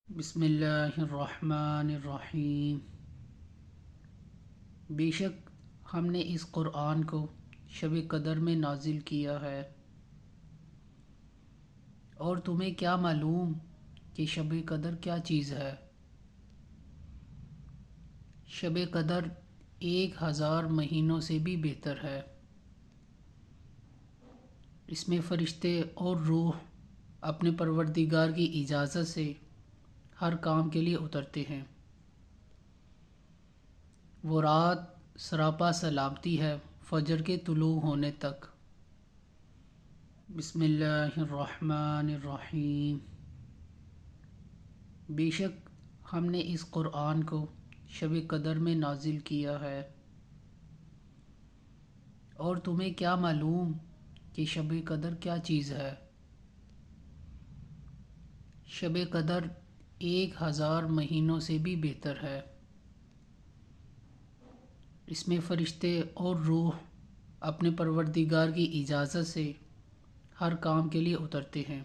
بسم اللہ الرحمن الرحیم۔ بے شک ہم نے اس قرآن کو شب قدر میں نازل کیا ہے، اور تمہیں کیا معلوم کہ شب قدر کیا چیز ہے؟ شب قدر 1000 مہینوں سے بھی بہتر ہے۔ اس میں فرشتے اور روح اپنے پروردگار کی اجازت سے ہر کام کے لیے اترتے ہیں۔ وہ رات سراپا سلامتی ہے فجر کے طلوع ہونے تک۔ بسم اللہ الرحمن الرحیم۔ بے شک ہم نے اس قرآن کو شب قدر میں نازل کیا ہے، اور تمہیں کیا معلوم کہ شب قدر کیا چیز ہے؟ شب قدر 1000 مہینوں سے بھی بہتر ہے۔ اس میں فرشتے اور روح اپنے پروردگار کی اجازت سے ہر کام کے لیے اترتے ہیں۔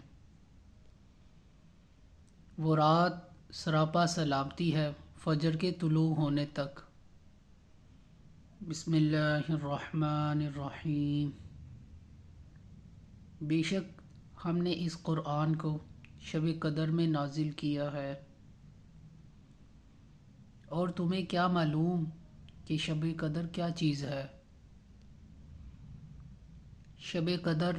وہ رات سراپا سلامتی ہے فجر کے طلوع ہونے تک۔ بسم اللہ الرحمن الرحیم۔ بے شک ہم نے اس قرآن کو شب قدر میں نازل کیا ہے، اور تمہیں کیا معلوم کہ شب قدر کیا چیز ہے؟ شب قدر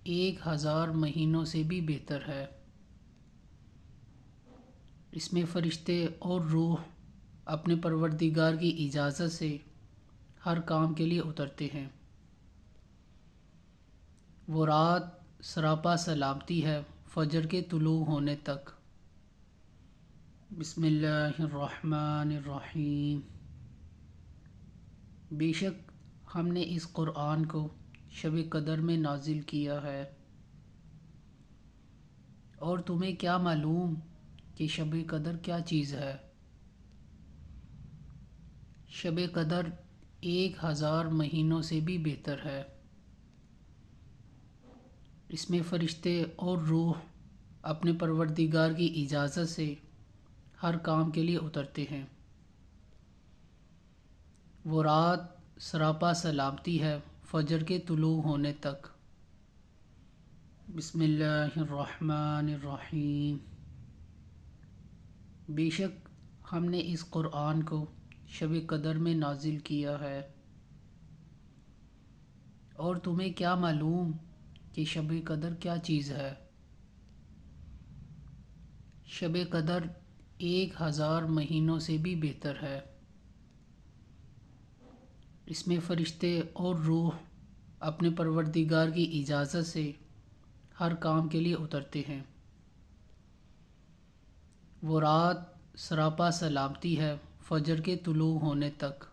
1000 مہینوں سے بھی بہتر ہے۔ اس میں فرشتے اور روح اپنے پروردگار کی اجازت سے ہر کام کے لیے اترتے ہیں۔ وہ رات سراپا سلامتی ہے فجر کے طلوع ہونے تک۔ بسم اللہ الرحمن الرحیم۔ بے شک ہم نے اس قرآن کو شب قدر میں نازل کیا ہے، اور تمہیں کیا معلوم کہ شب قدر کیا چیز ہے؟ شب قدر 1000 مہینوں سے بھی بہتر ہے۔ اس میں فرشتے اور روح اپنے پروردگار کی اجازت سے ہر کام کے لیے اترتے ہیں۔ وہ رات سراپا سلامتی ہے فجر کے طلوع ہونے تک۔ بسم اللہ الرحمن الرحیم۔ بے شک ہم نے اس قرآن کو شب قدر میں نازل کیا ہے، اور تمہیں کیا معلوم کہ شب قدر کیا چیز ہے؟ شب قدر 1000 مہینوں سے بھی بہتر ہے۔ اس میں فرشتے اور روح اپنے پروردگار کی اجازت سے ہر کام کے لیے اترتے ہیں۔ وہ رات سراپا سلامتی ہے فجر کے طلوع ہونے تک۔